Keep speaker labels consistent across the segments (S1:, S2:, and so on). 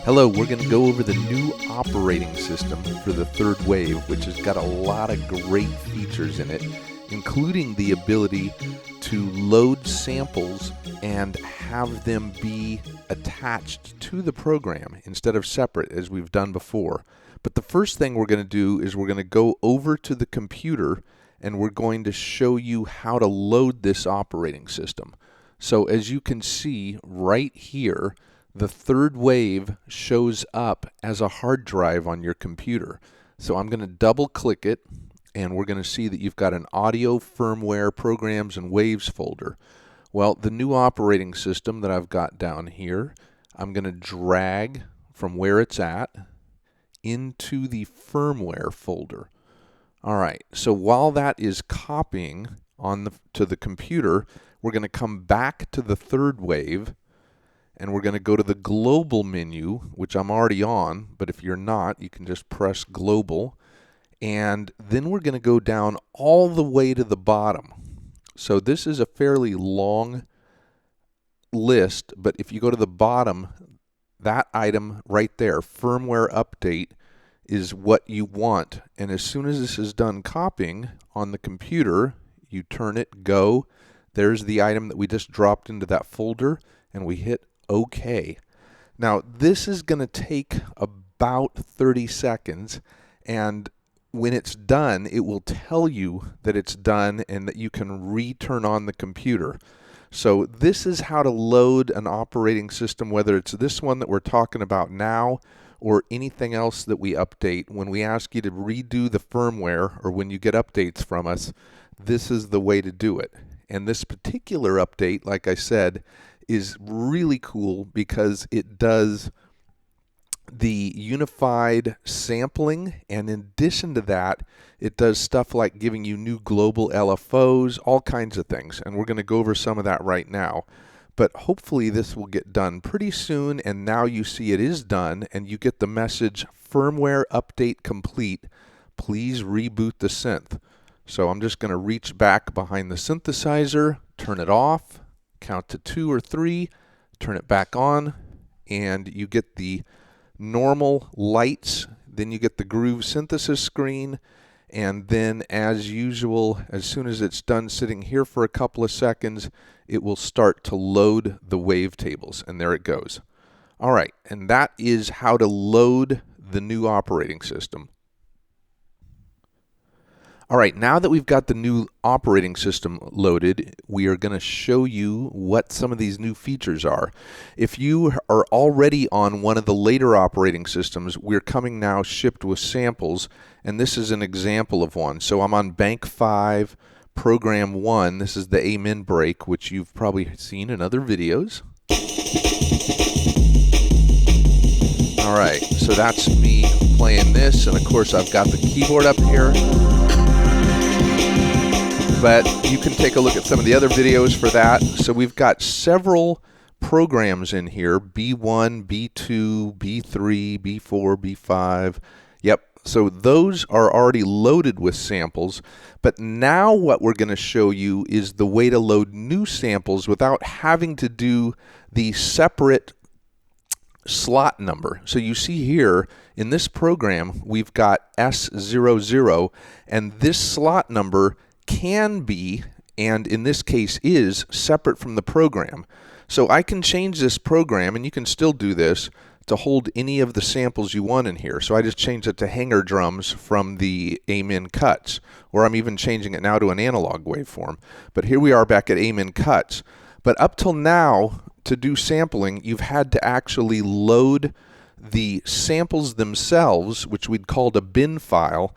S1: Hello, we're going to go over the new operating system for the third wave, which has got a lot of great features in it, including the ability to load samples and have them be attached to the program instead of separate as we've done before. But the first thing we're going to do is we're going to go over to the computer and we're going to show you how to load this operating system. So as you can see right here, the third wave shows up as a hard drive on your computer. So I'm going to double click it and we're going to see that you've got an audio, firmware, programs, and waves folder. Well, the new operating system that I've got down here, I'm going to drag from where it's at into the firmware folder. All right, so while that is copying to the computer, we're going to come back to the third wave and we're going to go to the global menu, which I'm already on, but if you're not, you can just press global. And then we're going to go down all the way to the bottom. So this is a fairly long list, but if you go to the bottom, that item right there, firmware update, is what you want. And as soon as this is done copying on the computer, you turn it, go. There's the item that we just dropped into that folder, and we hit OK. Now, this is going to take about 30 seconds, and when it's done, it will tell you that it's done and that you can return on the computer. So this is how to load an operating system, whether it's this one that we're talking about now or anything else that we update. When we ask you to redo the firmware or when you get updates from us, this is the way to do it. And this particular update, like I said, is really cool because it does the unified sampling, and in addition to that, it does stuff like giving you new global LFOs, all kinds of things, and we're going to go over some of that right now. But hopefully this will get done pretty soon, and now you see it is done, and you get the message, firmware update complete, please reboot the synth. So I'm just going to reach back behind the synthesizer, turn it off, count to 2 or 3, turn it back on, and you get the normal lights. Then you get the groove synthesis screen, and then as usual, as soon as it's done sitting here for a couple of seconds, it will start to load the wavetables, and there it goes. All right, and that is how to load the new operating system. All right, now that we've got the new operating system loaded, we are going to show you what some of these new features are. If you are already on one of the later operating systems, we're coming now shipped with samples, and this is an example of one. So I'm on Bank 5, Program 1. This is the Amen break, which you've probably seen in other videos. All right, so that's me playing this, and of course I've got the keyboard up here. But you can take a look at some of the other videos for that. So we've got several programs in here, B1, B2, B3, B4, B5. Yep, so those are already loaded with samples. But now what we're going to show you is the way to load new samples without having to do the separate slot number. So you see here in this program, we've got S00, and this slot number can be, and in this case is, separate from the program. So I can change this program, and you can still do this, to hold any of the samples you want in here. So I just changed it to hanger drums from the Amen cuts, or I'm even changing it now to an analog waveform. But here we are back at Amen cuts. But up till now, to do sampling, you've had to actually load the samples themselves, which we'd called a bin file,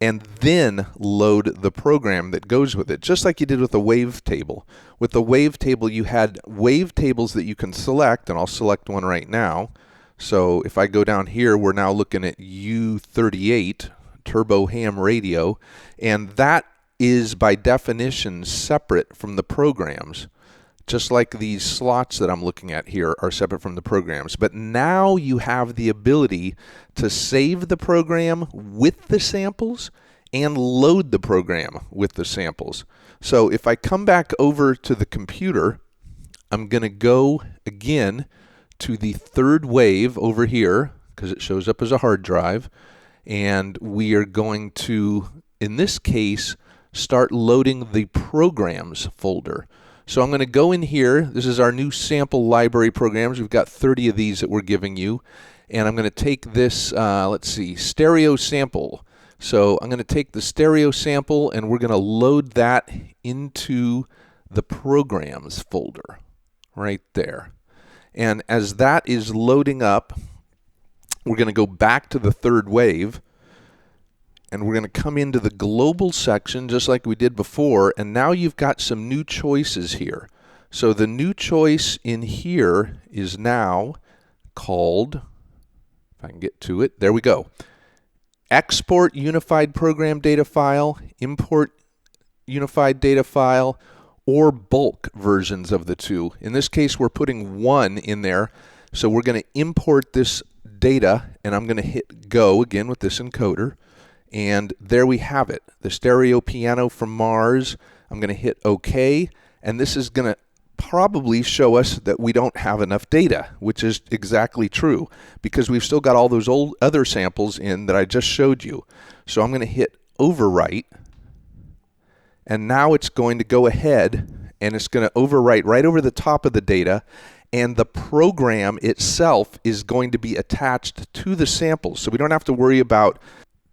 S1: and then load the program that goes with it, just like you did with a wavetable. With the wavetable, you had wavetables that you can select, and I'll select one right now. So if I go down here, we're now looking at U38, turbo ham radio, and that is by definition separate from the programs. Just like these slots that I'm looking at here are separate from the programs. But now you have the ability to save the program with the samples and load the program with the samples. So if I come back over to the computer, I'm going to go again to the third wave over here, because it shows up as a hard drive, and we are going to, in this case, start loading the programs folder. So I'm going to go in here. This is our new sample library programs. We've got 30 of these that we're giving you. And I'm going to take this, let's see, stereo sample. So I'm going to take the stereo sample and we're going to load that into the programs folder right there. And as that is loading up, we're going to go back to the third wave. And we're going to come into the global section just like we did before, and now you've got some new choices here. So the new choice in here is now called, if I can get to it, there we go. Export unified program data file, import unified data file, or bulk versions of the two. In this case, we're putting one in there. So we're going to import this data, and I'm going to hit go again with this encoder. And there we have it, the stereo piano from Mars. I'm going to hit OK, and this is going to probably show us that we don't have enough data, which is exactly true, because we've still got all those old other samples in that I just showed you. So I'm going to hit overwrite, and now it's going to go ahead and it's going to overwrite right over the top of the data, and the program itself is going to be attached to the samples. So we don't have to worry about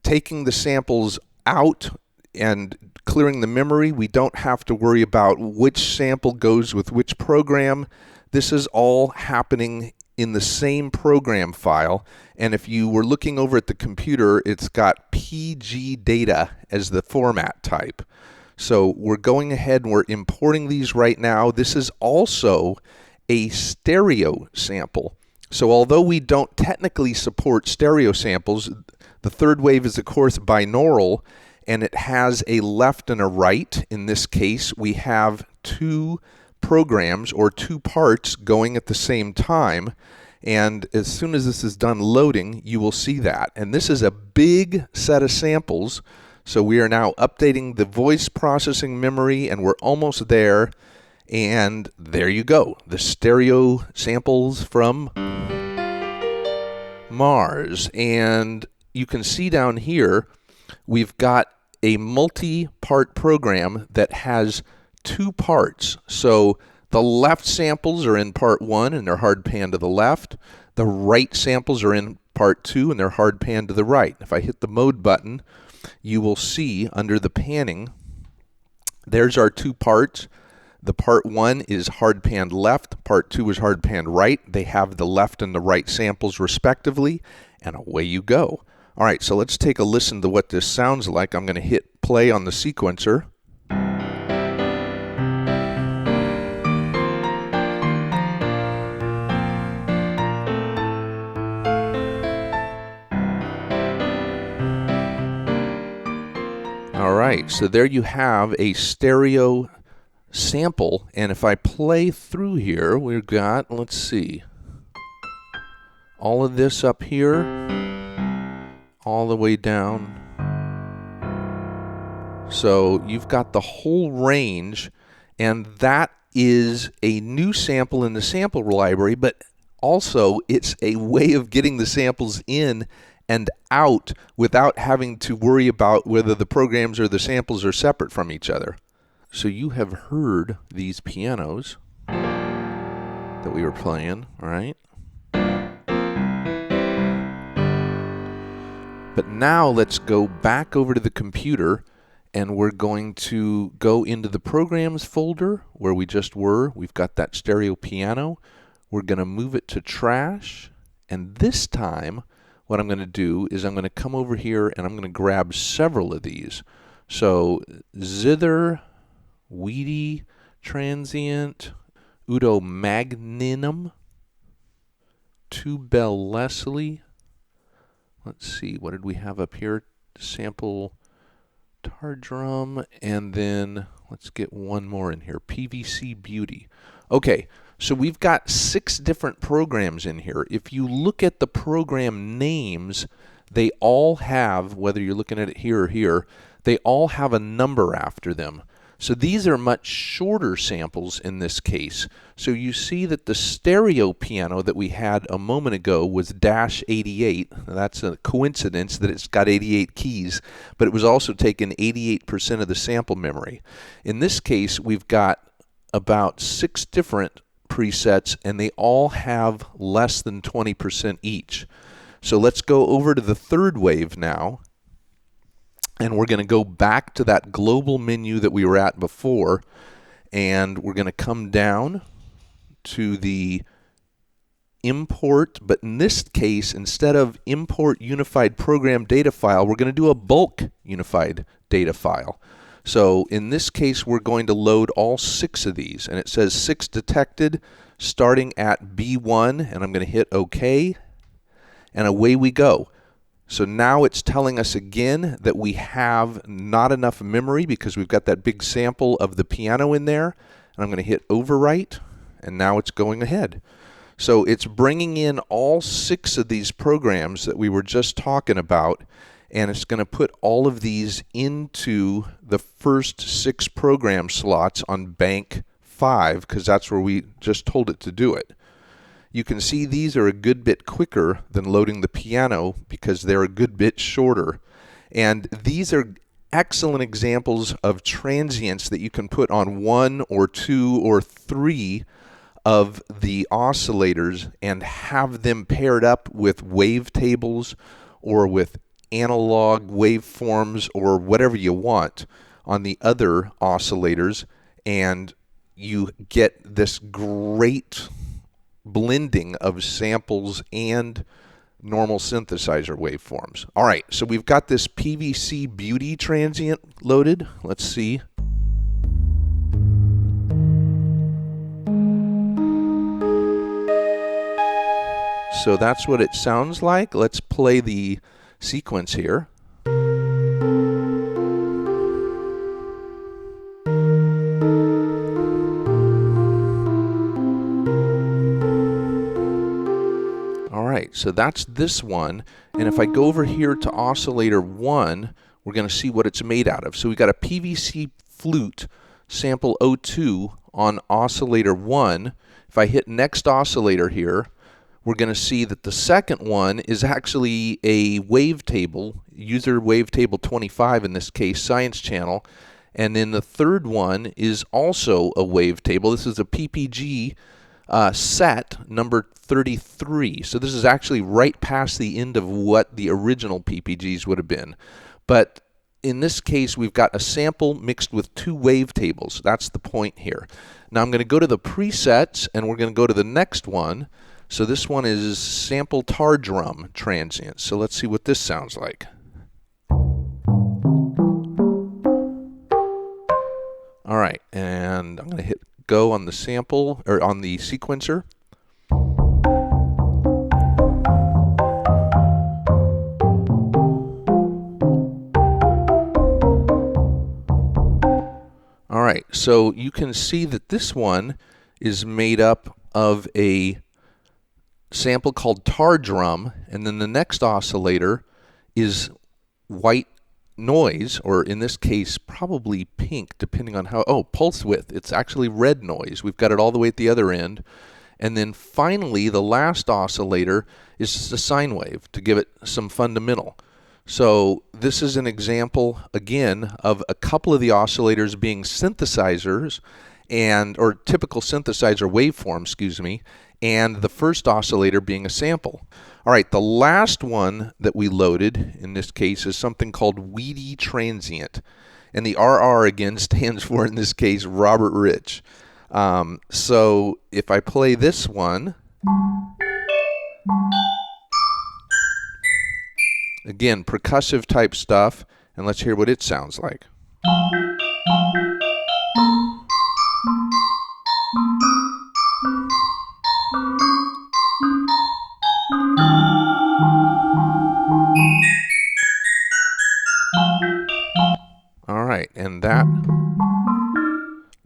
S1: taking the samples out and clearing the memory. We don't have to worry about which sample goes with which program. This is all happening in the same program file. And if you were looking over at the computer, it's got pgdata as the format type. So we're going ahead and we're importing these right now. This is also a stereo sample. So although we don't technically support stereo samples, the third wave is, of course, binaural, and it has a left and a right. In this case, we have two programs or two parts going at the same time. And as soon as this is done loading, you will see that. And this is a big set of samples. So we are now updating the voice processing memory, and we're almost there. And there you go, the stereo samples from Mars. And you can see down here, we've got a multi-part program that has two parts. So the left samples are in part 1 and they're hard pan to the left. The right samples are in part 2 and they're hard pan to the right. If I hit the mode button, you will see under the panning, there's our two parts. The part 1 is hard panned left, part 2 is hard panned right. They have the left and the right samples respectively, and away you go. All right, so let's take a listen to what this sounds like. I'm going to hit play on the sequencer. All right, so there you have a stereo sample, and if I play through here, we've got, let's see, all of this up here, all the way down. So you've got the whole range, and that is a new sample in the sample library, but also it's a way of getting the samples in and out without having to worry about whether the programs or the samples are separate from each other. So you have heard these pianos that we were playing, all right? But now let's go back over to the computer, and we're going to go into the programs folder where we just were. We've got that stereo piano. We're going to move it to trash, and this time what I'm going to do is I'm going to come over here and I'm going to grab several of these. So zither, weedy, transient, Udo magninum, two-bell Leslie. Let's see, what did we have up here? Sample tar drum, and then let's get one more in here, PVC Beauty. Okay, so we've got 6 different programs in here. If you look at the program names, they all have, whether you're looking at it here or here, they all have a number after them. So these are much shorter samples in this case. So you see that the stereo piano that we had a moment ago was -88. That's a coincidence that it's got 88 keys, but it was also taking 88% of the sample memory. In this case, we've got about 6 different presets, and they all have less than 20% each. So let's go over to the third wave now, and we're going to go back to that global menu that we were at before, and we're going to come down to the import, but in this case, instead of import unified program data file, we're going to do a bulk unified data file. So in this case, we're going to load all 6 of these, and it says 6 detected starting at B1, and I'm going to hit OK, and away we go. So now it's telling us again that we have not enough memory because we've got that big sample of the piano in there, and I'm going to hit overwrite, and now it's going ahead. So it's bringing in all 6 of these programs that we were just talking about, and it's going to put all of these into the first 6 program slots on bank 5, because that's where we just told it to do it. You can see these are a good bit quicker than loading the piano because they're a good bit shorter. And these are excellent examples of transients that you can put on 1 or 2 or 3 of the oscillators and have them paired up with wavetables or with analog waveforms or whatever you want on the other oscillators, and you get this great blending of samples and normal synthesizer waveforms. All right, so we've got this PVC Beauty transient loaded. Let's see. So that's what it sounds like. Let's play the sequence here. All right, so that's this one. And if I go over here to oscillator 1, we're going to see what it's made out of. So we got a PVC flute sample 02 on oscillator 1. If I hit next oscillator here, we're going to see that the second one is actually a wavetable, user wavetable 25 in this case, science channel. And then the third one is also a wavetable. This is a PPG set number 33. So this is actually right past the end of what the original PPGs would have been. But in this case, we've got a sample mixed with 2 wavetables. That's the point here. Now I'm going to go to the presets, and we're going to go to the next one. So this one is sample tar drum transient. So let's see what this sounds like. All right, and I'm going to hit go on the sample, or on the sequencer. All right, so you can see that this one is made up of a sample called tar drum, and then the next oscillator is white noise, or in this case probably pink, depending on how, pulse width. It's actually red noise. We've got it all the way at the other end. And then finally, the last oscillator is just a sine wave to give it some fundamental. So this is an example, again, of a couple of the oscillators being synthesizers, or typical synthesizer waveform, excuse me, and the first oscillator being a sample. All right, the last one that we loaded in this case is something called Weedy Transient. And the RR again stands for, in this case, Robert Rich. So if I play this one, again, percussive type stuff, and let's hear what it sounds like. All right, and that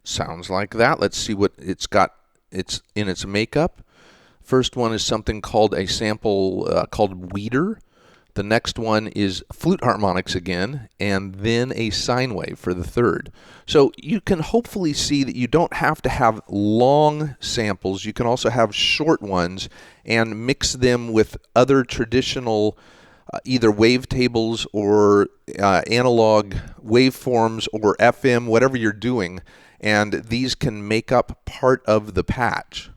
S1: sounds like that. Let's see what it's got. It's in its makeup. First one is something called a sample called Weeder. The next one is flute harmonics again, and then a sine wave for the third. So you can hopefully see that you don't have to have long samples. You can also have short ones and mix them with other traditional either wavetables or analog waveforms or FM, whatever you're doing, and these can make up part of the patch.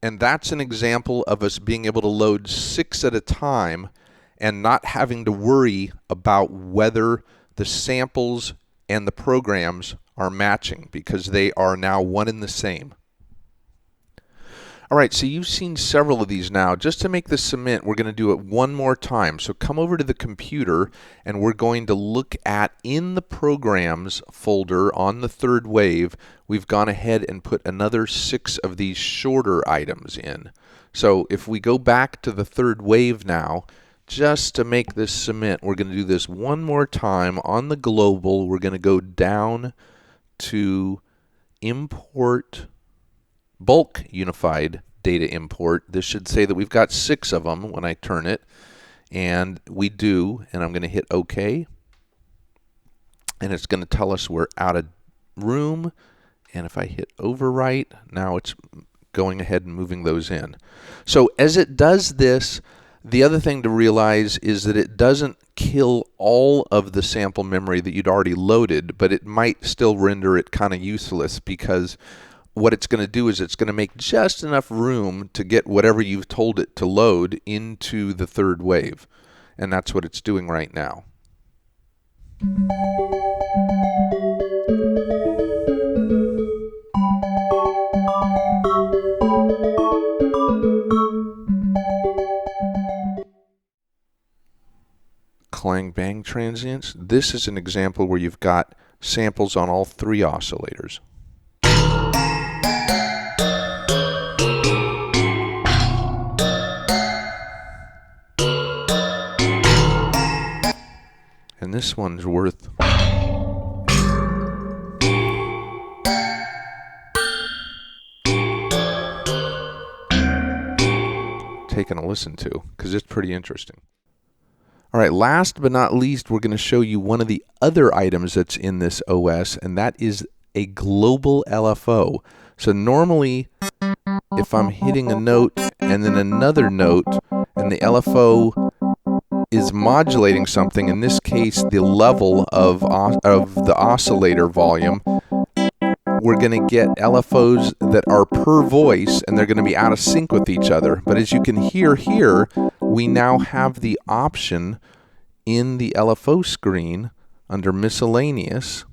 S1: And that's an example of us being able to load 6 at a time and not having to worry about whether the samples and the programs are matching, because they are now one and the same. All right, so you've seen several of these now. Just to make this cement, we're going to do it one more time. So come over to the computer, and we're going to look at, in the programs folder on the third wave, we've gone ahead and put another 6 of these shorter items in. So if we go back to the third wave now, just to make this cement, we're going to do this one more time. On the global, we're going to go down to import bulk unified data import. This should say that we've got 6 of them when I turn it, and we do, and I'm going to hit OK, and it's going to tell us we're out of room, and if I hit overwrite, now it's going ahead and moving those in. So as it does this, the other thing to realize is that it doesn't kill all of the sample memory that you'd already loaded, but it might still render it kind of useless, because what it's going to do is it's going to make just enough room to get whatever you've told it to load into the third wave. And that's what it's doing right now. Clang bang transients. This is an example where you've got samples on all 3 oscillators. And this one's worth taking a listen to, because it's pretty interesting. All right, last but not least, we're going to show you one of the other items that's in this OS, and that is a global LFO. So normally, if I'm hitting a note and then another note, and the LFO is modulating something, in this case the level of the oscillator volume, we're going to get LFOs that are per voice, and they're going to be out of sync with each other. But as you can hear here, we now have the option in the LFO screen under miscellaneous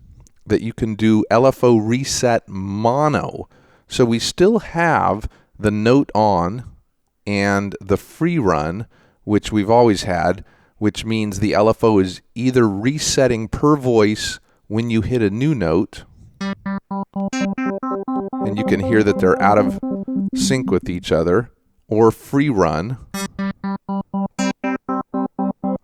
S1: that you can do LFO reset mono. So we still have the note on and the free run, which we've always had, which means the LFO is either resetting per voice when you hit a new note, and you can hear that they're out of sync with each other, or free run,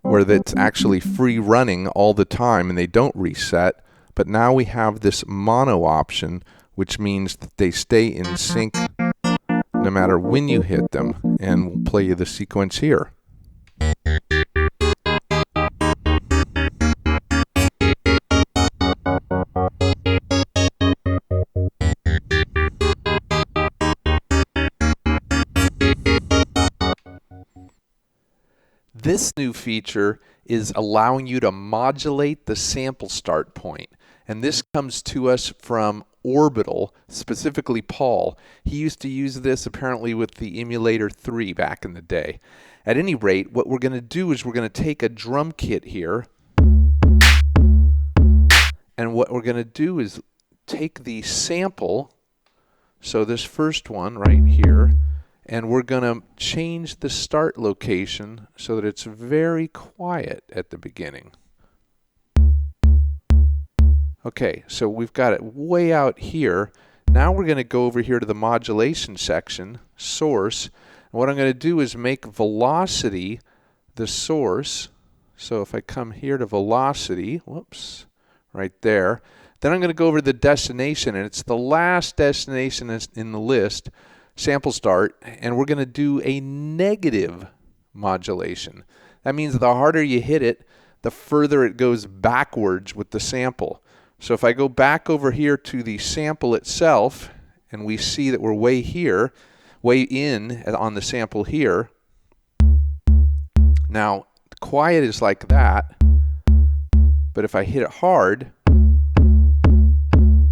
S1: where that's actually free running all the time and they don't reset. But now we have this mono option, which means that they stay in sync no matter when you hit them. And we'll play you the sequence here. This new feature is allowing you to modulate the sample start point. And this comes to us from Orbital, specifically Paul. He used to use this apparently with the Emulator 3 back in the day. At any rate, what we're going to do is we're going to take a drum kit here, and what we're going to do is take the sample, so this first one right here, and we're going to change the start location so that it's very quiet at the beginning. Okay, so we've got it way out here. Now we're going to go over here to the modulation section, source. And what I'm going to do is make velocity the source. So if I come here to velocity, whoops, right there. Then I'm going to go over to the destination, and it's the last destination in the list, sample start, and we're going to do a negative modulation. That means the harder you hit it, the further it goes backwards with the sample. So if I go back over here to the sample itself, and we see that we're way in on the sample here. Now, quiet is like that, but if I hit it hard,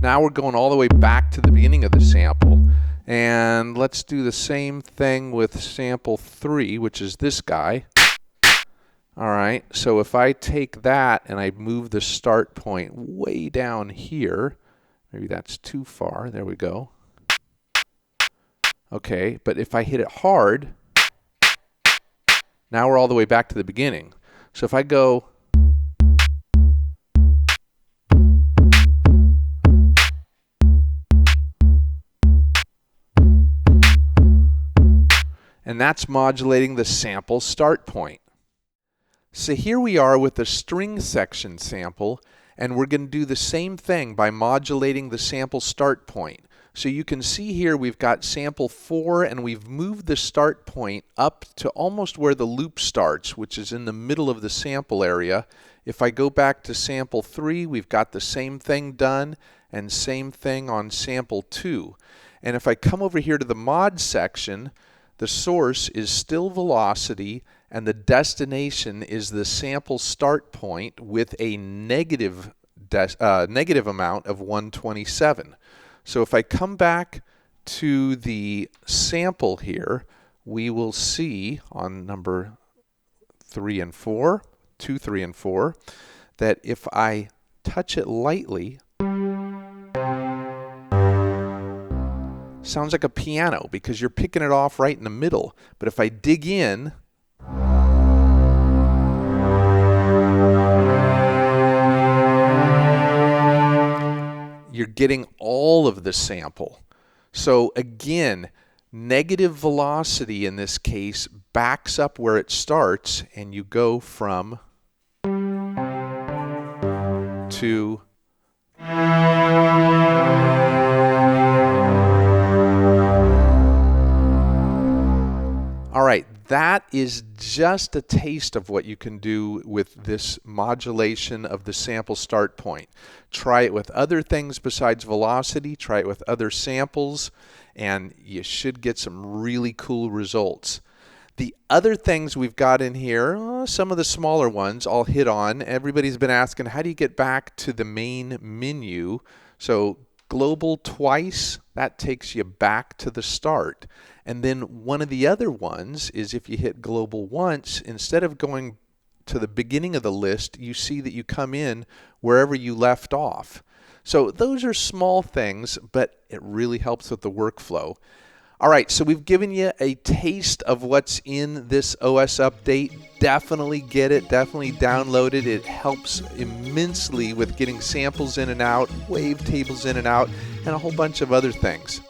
S1: now we're going all the way back to the beginning of the sample. And let's do the same thing with sample 3, which is this guy. All right, so if I take that and I move the start point way down here, maybe that's too far, there we go. Okay, but if I hit it hard, now we're all the way back to the beginning. So if I go and that's modulating the sample start point. So here we are with the string section sample, and we're going to do the same thing by modulating the sample start point. So you can see here we've got sample 4, and we've moved the start point up to almost where the loop starts, which is in the middle of the sample area. If I go back to sample 3, we've got the same thing done, and same thing on sample 2. And if I come over here to the mod section, the source is still velocity, and the destination is the sample start point with a negative amount of 127. So if I come back to the sample here, we will see on number 3 and 4, 2, 3, and 4, that if I touch it lightly, sounds like a piano because you're picking it off right in the middle. But if I dig in, you're getting all of the sample. So again, negative velocity in this case backs up where it starts, and you go from to all right, that is just a taste of what you can do with this modulation of the sample start point. Try it with other things besides velocity, try it with other samples, and you should get some really cool results. The other things we've got in here, some of the smaller ones I'll hit on. Everybody's been asking, how do you get back to the main menu? So global twice, that takes you back to the start. And then one of the other ones is if you hit global once, instead of going to the beginning of the list, you see that you come in wherever you left off. So those are small things, but it really helps with the workflow. All right, so we've given you a taste of what's in this OS update. Definitely get it, definitely download it. It helps immensely with getting samples in and out, wavetables in and out, and a whole bunch of other things.